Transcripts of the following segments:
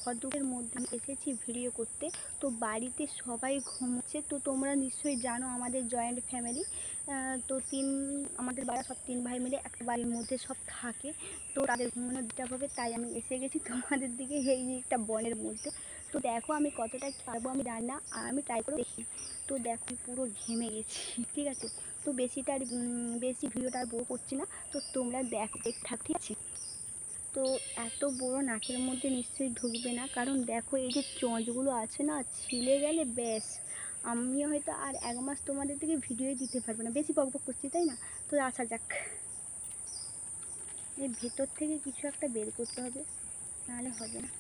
ভদ্রের মধ্যে এসেছি ভিডিও করতে। তো বাড়িতে সবাই ঘুমোচ্ছে। তো তোমরা নিশ্চয়ই জানো আমাদের জয়েন্ট ফ্যামিলি। তো আমাদের বাড়া সব 3 ভাই মিলে একটা বাড়ির মধ্যে সব থাকে। তো তাদের ঘুমানো ডিস্টার্ব হবে, তাই আমি এসে গেছি তোমাদের দিকে এই একটা বনের মধ্যে। তো দেখো আমি কতটা পারবো আমি জানি না, আর আমি ট্রাই করে দেখি। তো দেখো পুরো ঘেমে গেছি, ঠিক আছে। তো বেশি ভিডিওটা আর বড় করছি না। তো তোমরা দেখতে থাক, ঠিক আছে। তো এত বড় নাকের মধ্যে নিশ্চয়ই ঢুকবে না, কারণ দেখো এই যে চোঁচগুলো আছে না, ছিলে গেলে ব্যাস আমি হয়তো আর 1 মাস তোমাদের দিকে ভিডিওই দিতে পারবো না। বেশি বকবক করছি তাই না? তো আসা যাক, এই ভেতর থেকে কিছু একটা বের করতে হবে, নাহলে হবে না।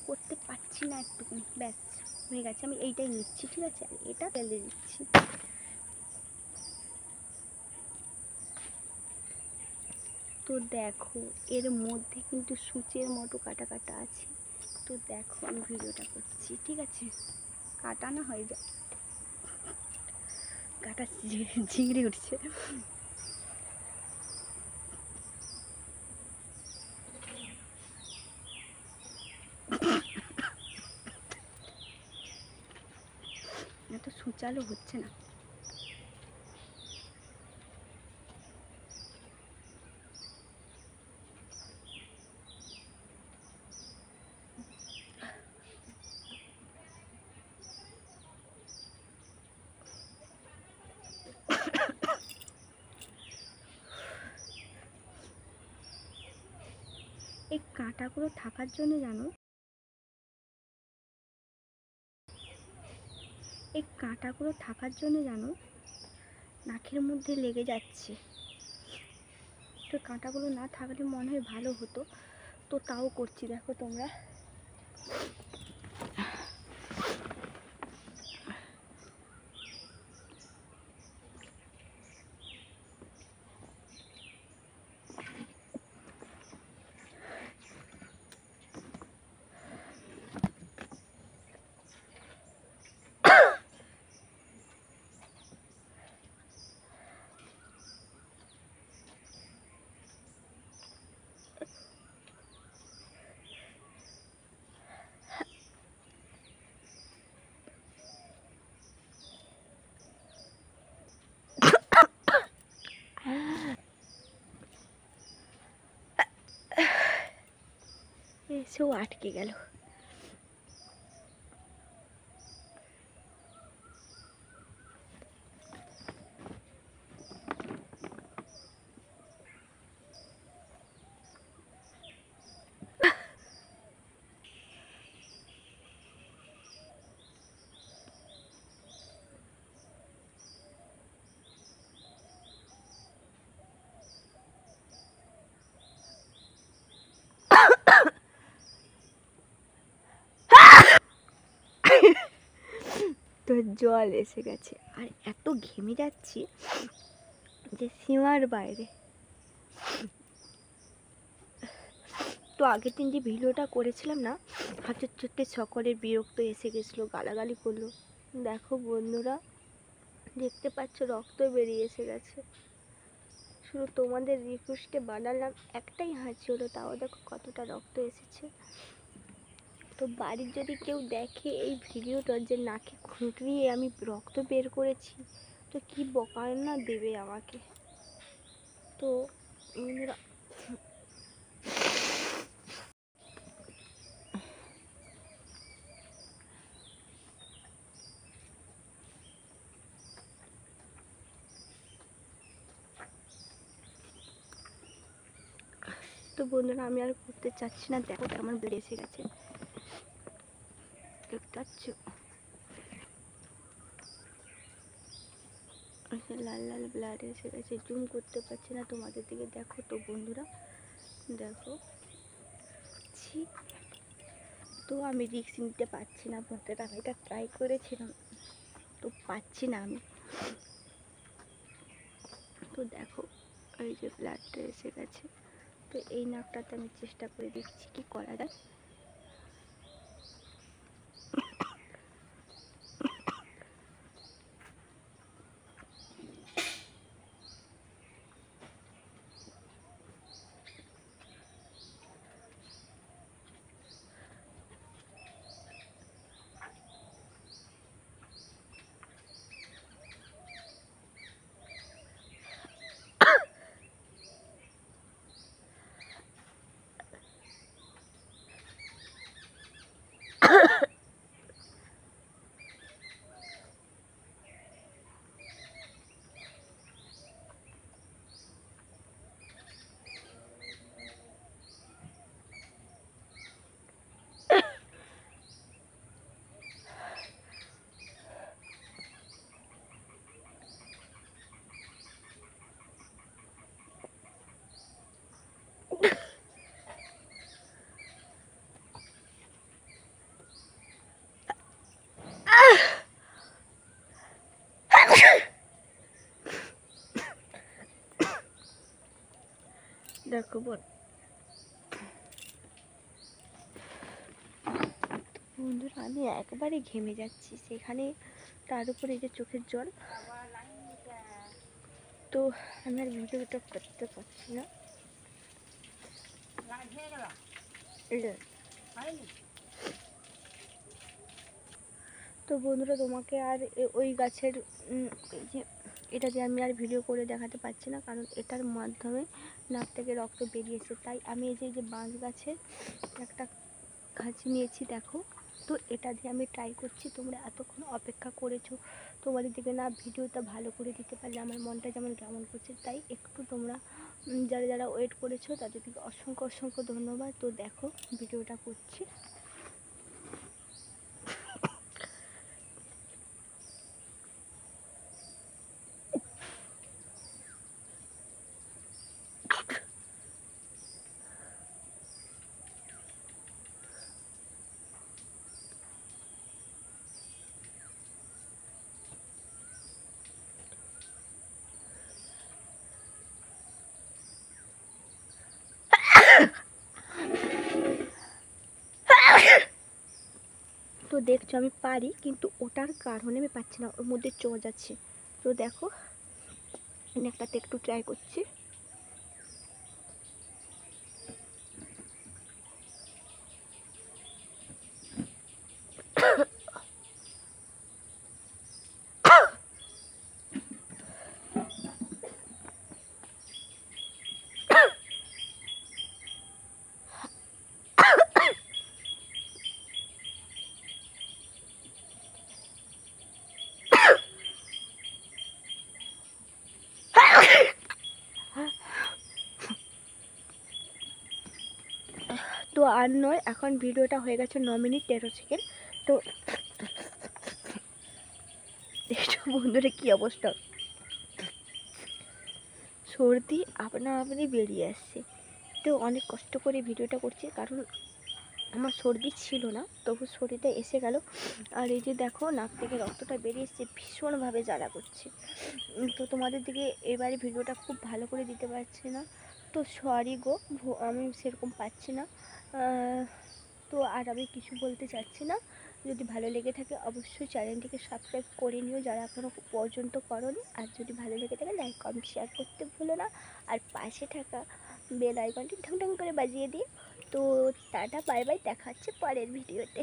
করতে পারছি না একটুকুনি, ব্যাস হয়ে গেছে। আমি এইটাই নিচ্ছি, ঠিক আছে, আর এটা ফেলে দিচ্ছি। তো দেখো এর মধ্যে কিন্তু সূচের মতো কাটা কাটা আছে। তো দেখো আমি ভিডিওটা করছি, ঠিক আছে। কাটা না হয়ে যায়, কাটা ঝিঙড়ে উঠছে। এত সুচালো হচ্ছে না। এই কাঁটাগুলো থাকার জন্য জানো, নাকের মধ্যে লেগে যাচ্ছে। তো কাঁটাগুলো না থাকলে মনে হয় ভালো হতো, তো তাও করছি। দেখো তোমরা, এসেও আটকে গেল। তো জল এসে গেছে, আর এত ঘেমে যাচ্ছি যে সীমার বাইরে। তো আগের দিন যে ভিডিওটা করেছিলাম না, হাতের চোখে সকলের বিরক্ত এসে গেছিলো, গালাগালি করলো। দেখো বন্ধুরা, দেখতে পাচ্ছ রক্ত বেরিয়ে এসে গেছে। শুধু তোমাদের রিকোয়েস্টে বানালাম, একটাই হাঁচি হলো, তাও দেখো কতটা রক্ত এসেছে। তো বাড়ির যদি কেউ দেখে এই ভিডিওটা যে নাকে খুঁটরিয়ে আমি রক্ত বের করেছি, তো কি বকার না দেবে আমাকে। তো বন্ধুরা, আমি আর করতে চাচ্ছি না। দেখো কেমন ব্লাড এসে গেছে, দেখতে পাচ্ছ, লাল লাল ব্লাড এসে গেছে। জুম করতে পারছি না তোমাদের দিকে। দেখো তো বন্ধুরা, দেখো। তো আমি রিস্ক নিতে পারছি না বন্ধুরা, আমি এটা ট্রাই করেছিলাম, তো পাচ্ছি না আমি। তো দেখো এই যে ব্লাডটা এসে গেছে। তো এই নাকটাতে আমি চেষ্টা করে দেখছি কি করা যায়। দেখো বন্ধুরা, আমি একবারে ঘেমে যাচ্ছি, সেখানে তার উপরে এই যে চোখের জল। তো আমি আর ভিডিওটা করতে পারছি না। তো বন্ধুরা, তোমাকে আর ওই গাছের এই যে এটা দিয়ে আমি আর ভিডিও করে দেখাতে পারছি না, কারণ এটার মাধ্যমে নাক থেকে রক্ত বেরিয়েছে। তাই আমি এই যে বাঁশ গাছের একটা কাঁচি নিয়েছি, দেখো। তো এটা দিয়ে আমি ট্রাই করছি। তোমরা এতক্ষণ অপেক্ষা করেছো, তোমাদের দিকে না ভিডিওটা ভালো করে দিতে পারলে আমার মনটা যেমন কেমন করছে। তাই একটু তোমরা যারা যারা ওয়েট করেছো তাদের থেকে অসংখ্য অসংখ্য ধন্যবাদ। তো দেখো ভিডিওটা করছি। তো দেখছো আমি পারি, কিন্তু ওটার কারণে আমি পাচ্ছি না, ওর মধ্যে চোঁচ আছে। তো দেখো একটাতে একটু ট্রাই করছি। তো আর নয়, এখন ভিডিওটা হয়ে গেছে 9 মিনিট 13 সেকেন্ড। তো দেখছো বন্ধুরা কি অবস্থা, সর্দি আপনা আপনি বেরিয়ে আসছে। তো অনেক কষ্ট করে ভিডিওটা করছি, কারণ আমার সর্দি ছিল না, তবু সর্দিটা এসে গেল। আর এই যে দেখো নাক থেকে রক্তটা বেরিয়ে এসছে, ভীষণভাবে জ্বালা করছে। তো তোমাদের দিকে এবারে ভিডিওটা খুব ভালো করে দিতে পারছি না, তো সরি গো, আমি সেরকম পাচ্ছি না। তো আর আমি কিছু বলতে চাচ্ছি না। যদি ভালো লেগে থাকে অবশ্যই চ্যানেলটিকে সাবস্ক্রাইব করে নিও যারা এখনও পর্যন্ত করোনি। আর যদি ভালো লেগে থাকে লাইক কমেন্ট শেয়ার করতে ভুলো না। আর পাশে থাকা বেল আইকনটি ঢং ঢং করে বাজিয়ে দিই। তো টাটা বাই বাই, দেখা হচ্ছে পরের ভিডিওতে।